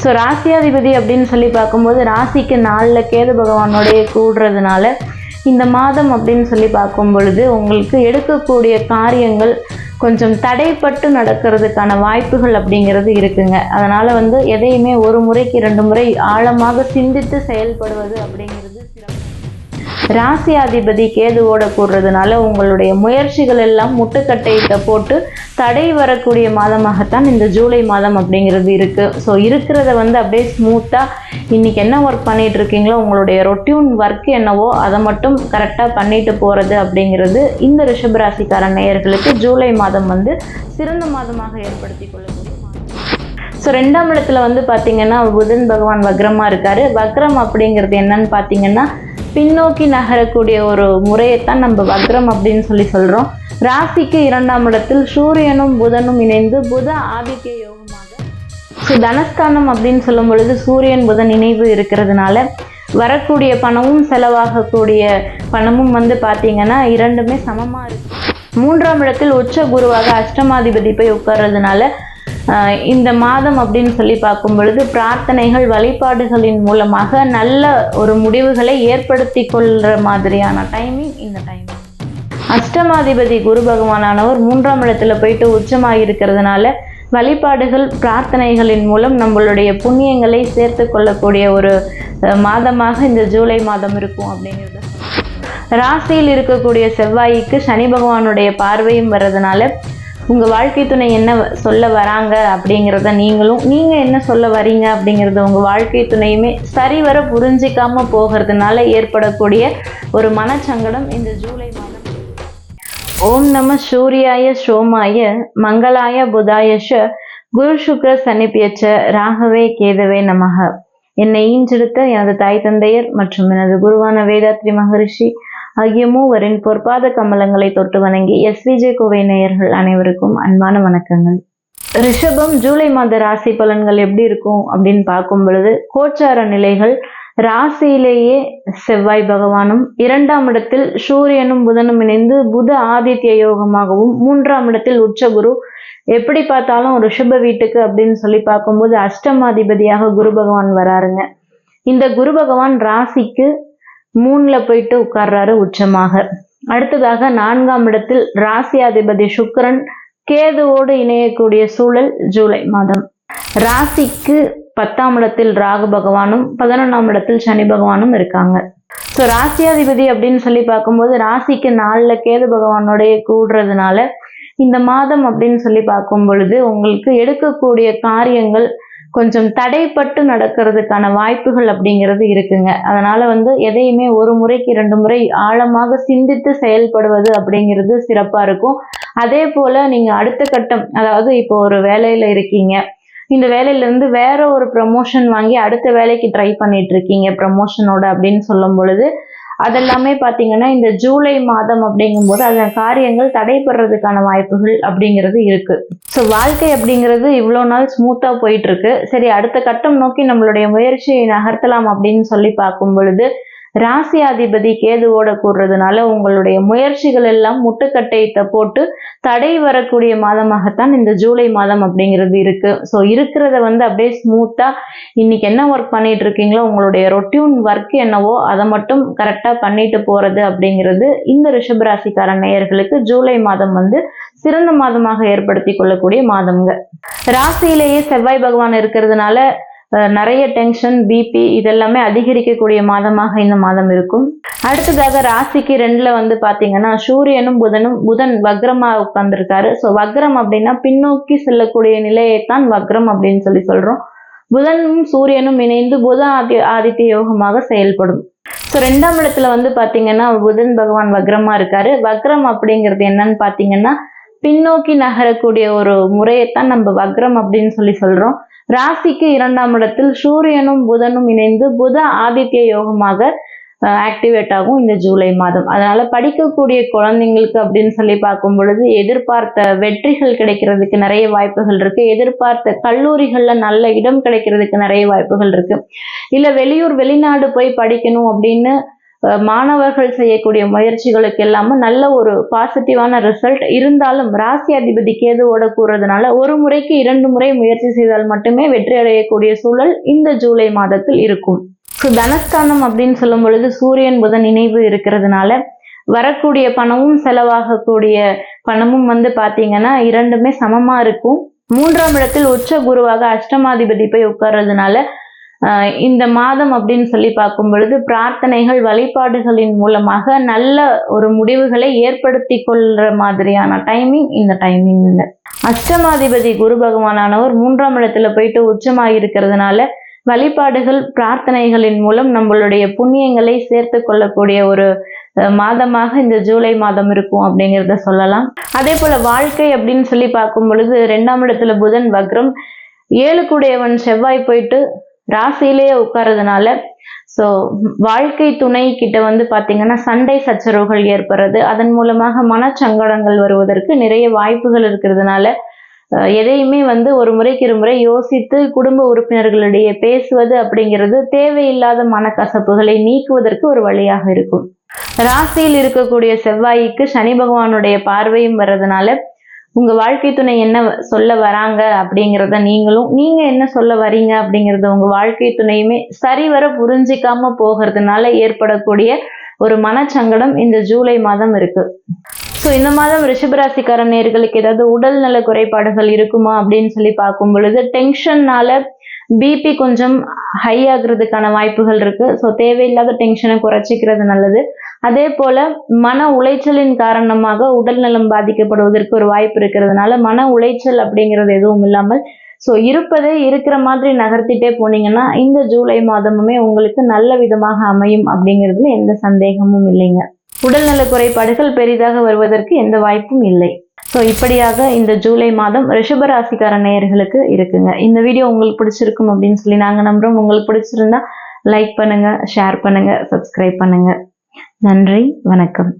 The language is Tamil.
ஸோ ராசியாதிபதி அப்படின்னு சொல்லி பார்க்கும்போது ராசிக்கு 4 கேது பகவானோடைய கூடுறதுனால இந்த மாதம் அப்படின்னு சொல்லி பார்க்கும் பொழுது உங்களுக்கு எடுக்கக்கூடிய காரியங்கள் கொஞ்சம் தடைப்பட்டு நடக்கிறதுக்கான வாய்ப்புகள் அப்படிங்கிறது இருக்குங்க. அதனால் எதையுமே ஒரு முறைக்கு 2 முறை ஆழமாக சிந்தித்து செயல்படுவது அப்படிங்கிறது சிறப்பு. ராசியாதிபதி கேதுவோட கூடுறதுனால உங்களுடைய முயற்சிகள் எல்லாம் முட்டுக்கட்டையிட்ட போட்டு தடை வரக்கூடிய மாதமாகத்தான் இந்த ஜூலை மாதம் அப்படிங்கிறது இருக்குது. ஸோ இருக்கிறத அப்படியே ஸ்மூத்தாக இன்றைக்கி என்ன ஒர்க் பண்ணிகிட்டு இருக்கீங்களோ உங்களுடைய ரொட்டீன் ஒர்க் என்னவோ அதை மட்டும் கரெக்டாக பண்ணிட்டு போகிறது அப்படிங்கிறது இந்த ரிஷபராசிக்கார நேயர்களுக்கு ஜூலை மாதம் சிறந்த மாதமாக ஏற்படுத்தி கொள்ளக்கூடிய மாதம். ஸோ 2ஆம் இடத்துல பார்த்தீங்கன்னா புதன் பகவான் வக்ரமாக இருக்கார். வக்ரம் அப்படிங்கிறது என்னன்னு பார்த்தீங்கன்னா பின்னோக்கி நகரக்கூடிய ஒரு முறையைத்தான் நம்ம வக்ரம் அப்படின்னு சொல்லி சொல்கிறோம். ராசிக்கு 2ஆம் இடத்தில் சூரியனும் புதனும் இணைந்து புத ஆதித்ய யோகமாக ஸோ தனஸ்தானம் அப்படின்னு சொல்லும் பொழுது சூரியன் புதன் இணைவு இருக்கிறதுனால வரக்கூடிய பணமும் செலவாகக்கூடிய பணமும் பார்த்தீங்கன்னா இரண்டுமே சமமாக இருக்கு. 3ஆம் இடத்தில் உச்ச குருவாக அஷ்டமாதிபதி போய் உட்கார்றதுனால இந்த மாதம் அப்படின்னு சொல்லி பார்க்கும் பொழுது பிரார்த்தனைகள் வழிபாடுகளின் மூலமாக நல்ல ஒரு முடிவுகளை ஏற்படுத்தி கொள்கிற மாதிரியான டைமிங் இந்த டைமிங். அஷ்டமாதிபதி குரு பகவானானவர் 3ஆம் இடத்துல போயிட்டு உச்சமாக இருக்கிறதுனால வழிபாடுகள் பிரார்த்தனைகளின் மூலம் நம்மளுடைய புண்ணியங்களை சேர்த்து கொள்ளக்கூடிய ஒரு மாதமாக இந்த ஜூலை மாதம் இருக்கும் அப்படிங்கிறது. ராசியில் இருக்கக்கூடிய செவ்வாய்க்கு சனி பகவானுடைய பார்வையும் வர்றதுனால உங்கள் வாழ்க்கை துணை என்ன சொல்ல வராங்க அப்படிங்கிறத நீங்கள் என்ன சொல்ல வரீங்க அப்படிங்கிறத உங்கள் வாழ்க்கை துணையுமே சரிவர புரிஞ்சிக்காம போகிறதுனால ஏற்படக்கூடிய ஒரு மனச்சங்கடம் இந்த ஜூலை மாதம். ஓம் நம சூர்யாய சோமாய மங்களாய புதாயஷ குரு சுக்ர சனிப்பியச்ச ராகவே கேதவே நமக. என்னை ஈஞ்செடுத்த எனது தாய் தந்தையர் மற்றும் எனது குருவான வேதாத்ரி மகரிஷி ஆகிய மூவரின் பொற்பாத கமலங்களை தொட்டு வணங்கி SVJ கோவை நேயர்கள் அனைவருக்கும் அன்பான வணக்கங்கள். ரிஷபம் ஜூலை மாத ராசி பலன்கள் எப்படி இருக்கும் அப்படின்னு பார்க்கும் பொழுது கோச்சார நிலைகள் ராசியிலேயே செவ்வாய் பகவானும் 2ஆம் இடத்தில் சூரியனும் புதனும் இணைந்து புத ஆதித்ய யோகமாகவும் 3ஆம் இடத்தில் உச்சகுரு எப்படி பார்த்தாலும் ரிஷப வீட்டுக்கு அப்படின்னு சொல்லி பார்க்கும்போது அஷ்டமாதிபதியாக குரு பகவான் வராருங்க. இந்த குரு பகவான் ராசிக்கு 3ல போயிட்டு உட்கார்றாரு உச்சமாக. அடுத்ததாக 4ஆம் இடத்தில் ராசியாதிபதி சுக்கிரன் கேதுவோடு இணையக்கூடிய சூழல் ஜூலை மாதம். ராசிக்கு 10ஆம் இடத்தில் ராகு பகவானும் 11ஆம் இடத்தில் சனி பகவானும் இருக்காங்க. ஸோ ராசியாதிபதி அப்படின்னு சொல்லி பார்க்கும்போது ராசிக்கு 4ல கேது பகவானோடைய கூடுறதுனால இந்த மாதம் அப்படின்னு சொல்லி பார்க்கும் பொழுது உங்களுக்கு எடுக்கக்கூடிய காரியங்கள் கொஞ்சம் தடைப்பட்டு நடக்கிறதுக்கான வாய்ப்புகள் அப்படிங்கிறது இருக்குங்க. அதனால எதையுமே ஒரு முறைக்கு 2 முறை ஆழமாக சிந்தித்து செயல்படுவது அப்படிங்கிறது சிறப்பா இருக்கும். அதே போல நீங்க அடுத்த கட்டம், அதாவது இப்போ ஒரு வேலையில இருக்கீங்க, இந்த வேலையிலேருந்து வேற ஒரு ப்ரமோஷன் வாங்கி அடுத்த வேலைக்கு ட்ரை பண்ணிட்டு இருக்கீங்க ப்ரமோஷனோட அப்படின்னு சொல்லும் பொழுது அதெல்லாமே பார்த்தீங்கன்னா இந்த ஜூலை மாதம் அப்படிங்கும்போது அந்த காரியங்கள் தடைபடுறதுக்கான வாய்ப்புகள் அப்படிங்கிறது இருக்கு. ஸோ வாழ்க்கை அப்படிங்கிறது இவ்வளோ நாள் ஸ்மூத்தாக போயிட்டு இருக்கு. சரி, அடுத்த கட்டம் நோக்கி நம்மளுடைய முயற்சியை நகர்த்தலாம் அப்படின்னு சொல்லி பார்க்கும் பொழுது ராசியாதிபதி கேதுவோட கூடுறதுனால உங்களுடைய முயற்சிகள் எல்லாம் முட்டுக்கட்டையிட்ட போட்டு தடை வரக்கூடிய மாதமாகத்தான் இந்த ஜூலை மாதம் அப்படிங்கிறது இருக்கு. ஸோ இருக்கிறத அப்படியே ஸ்மூத்தா இன்னைக்கு என்ன ஒர்க் பண்ணிட்டு இருக்கீங்களோ உங்களுடைய ரொட்டீன் ஒர்க் என்னவோ அதை மட்டும் கரெக்டா பண்ணிட்டு போறது அப்படிங்கிறது இந்த ரிஷபராசிக்கார நேயர்களுக்கு ஜூலை மாதம் சிறந்த மாதமாக ஏற்படுத்தி கொள்ளக்கூடிய மாதம்ங்க. ராசியிலேயே செவ்வாய் பகவான் இருக்கிறதுனால நிறைய டென்ஷன், பிபி இதெல்லாமே அதிகரிக்கக்கூடிய மாதமாக இந்த மாதம் இருக்கும். அடுத்ததாக ராசிக்கு 2ல பாத்தீங்கன்னா சூரியனும் புதன் வக்ரமா உட்கார்ந்துருக்காரு. ஸோ வக்ரம் அப்படின்னா பின்னோக்கி செல்லக்கூடிய நிலையைத்தான் வக்ரம் அப்படின்னு சொல்லி சொல்றோம். புதனும் சூரியனும் இணைந்து புத ஆதித்ய யோகமாக செயல்படும். ஸோ 2ஆம் இடத்துல பாத்தீங்கன்னா புதன் பகவான் வக்ரமா இருக்காரு. வக்ரம் அப்படிங்கிறது என்னன்னு பாத்தீங்கன்னா பின்னோக்கி நகரக்கூடிய ஒரு முறையைத்தான் நம்ம வக்ரம் அப்படின்னு சொல்லி சொல்றோம். ராசிக்கு 2ஆம் இடத்தில் சூரியனும் புதனும் இணைந்து புத ஆதித்ய யோகமாக ஆக்டிவேட் ஆகும் இந்த ஜூலை மாதம். அதனால படிக்கக்கூடிய குழந்தைங்களுக்கு அப்படின்னு சொல்லி பார்க்கும் பொழுது எதிர்பார்த்த வெற்றிகள் கிடைக்கிறதுக்கு நிறைய வாய்ப்புகள் இருக்கு. எதிர்பார்த்த கல்லூரிகள்ல நல்ல இடம் கிடைக்கிறதுக்கு நிறைய வாய்ப்புகள் இருக்கு. இல்ல வெளிநாடு போய் படிக்கணும் அப்படின்னு மாணவர்கள் செய்யக்கூடிய முயற்சிகளுக்கு எல்லாமே நல்ல ஒரு பாசிட்டிவான ரிசல்ட் இருந்தாலும் ராசி அதிபதி கேதுவோட கூறதுனால ஒரு முறைக்கு 2 முறை முயற்சி செய்தால் மட்டுமே வெற்றி அடையக்கூடிய சூழல் இந்த ஜூலை மாதத்தில் இருக்கும். ஸோ தனஸ்தானம் அப்படின்னு சொல்லும் பொழுது சூரியன் புதன் இணைவு இருக்கிறதுனால வரக்கூடிய பணமும் செலவாகக்கூடிய பணமும் பார்த்தீங்கன்னா இரண்டுமே சமமா இருக்கும். 3ஆம் இடத்தில் உச்ச குருவாக அஷ்டமாதிபதி போய் உட்கார்றதுனால இந்த மாதம் அப்படின்னு சொல்லி பார்க்கும் பொழுது பிரார்த்தனைகள் வழிபாடுகளின் மூலமாக நல்ல ஒரு முடிவுகளை ஏற்படுத்தி கொள்ற மாதிரியான டைமிங் இந்த டைமிங். அஷ்டமாதிபதி குரு பகவானானவர் 3ஆம் இடத்துல போயிட்டு உச்சமாக இருக்கிறதுனால வழிபாடுகள் பிரார்த்தனைகளின் மூலம் நம்மளுடைய புண்ணியங்களை சேர்த்து கொள்ளக்கூடிய ஒரு மாதமாக இந்த ஜூலை மாதம் இருக்கும் அப்படிங்கிறத சொல்லலாம். அதே போல வாழ்க்கை அப்படின்னு சொல்லி பார்க்கும் பொழுது 2ஆம் இடத்துல புதன் வக்ரம், 7 கூடையவன் செவ்வாய் போயிட்டு ராசியிலேயே உட்கார்றதுனால ஸோ வாழ்க்கை துணை கிட்ட பார்த்தீங்கன்னா சண்டை சச்சரவுகள் ஏற்படுறது, அதன் மூலமாக மனச்சங்கடங்கள் வருவதற்கு நிறைய வாய்ப்புகள் இருக்கிறதுனால எதையுமே ஒரு முறைக்கு 2 முறை யோசித்து குடும்ப உறுப்பினர்களிடையே பேசுவது அப்படிங்கிறது தேவையில்லாத மனக்கசப்புகளை நீக்குவதற்கு ஒரு வழியாக இருக்கும். ராசியில் இருக்கக்கூடிய செவ்வாய்க்கு சனி பகவானுடைய பார்வையும் வர்றதுனால உங்க வாழ்க்கை துணை என்ன சொல்ல வராங்க அப்படிங்கிறத நீங்க என்ன சொல்ல வரீங்க அப்படிங்கறத உங்க வாழ்க்கை துணையுமே சரிவர புரிஞ்சிக்காம போகிறதுனால ஏற்படக்கூடிய ஒரு மனச்சங்கடம் இந்த ஜூலை மாதம் இருக்கு. ஸோ இந்த மாதம் ரிஷபராசிக்கார நேயர்களுக்கு ஏதாவது உடல் நல குறைபாடுகள் இருக்குமா அப்படின்னு சொல்லி பார்க்கும் பொழுது டென்ஷன்னால பிபி கொஞ்சம் ஹை ஆகுறதுக்கான வாய்ப்புகள் இருக்கு. ஸோ தேவையில்லாத டென்ஷனை குறைச்சிக்கிறது நல்லது. அதே போல மன உளைச்சலின் காரணமாக உடல் நலம் பாதிக்கப்படுவதற்கு ஒரு வாய்ப்பு இருக்கிறதுனால மன உளைச்சல் அப்படிங்கிறது எதுவும் இல்லாமல் ஸோ இருப்பதே இருக்கிற மாதிரி நகர்த்திட்டே போனீங்கன்னா இந்த ஜூலை மாதமுமே உங்களுக்கு நல்ல விதமாக அமையும் அப்படிங்கிறதுல எந்த சந்தேகமும் இல்லைங்க. உடல்நல குறைபாடுகள் பெரிதாக வருவதற்கு எந்த வாய்ப்பும் இல்லை. ஸோ இப்படியாக இந்த ஜூலை மாதம் ரிஷபராசிக்கார நேயர்களுக்கு இருக்குங்க. இந்த வீடியோ உங்களுக்கு பிடிச்சிருக்கும் அப்படின்னு சொல்லி நாங்கள் நம்புறோம். உங்களுக்கு பிடிச்சிருந்தா லைக் பண்ணுங்க, ஷேர் பண்ணுங்க, சப்ஸ்கிரைப் பண்ணுங்க. நன்றி, வணக்கம்.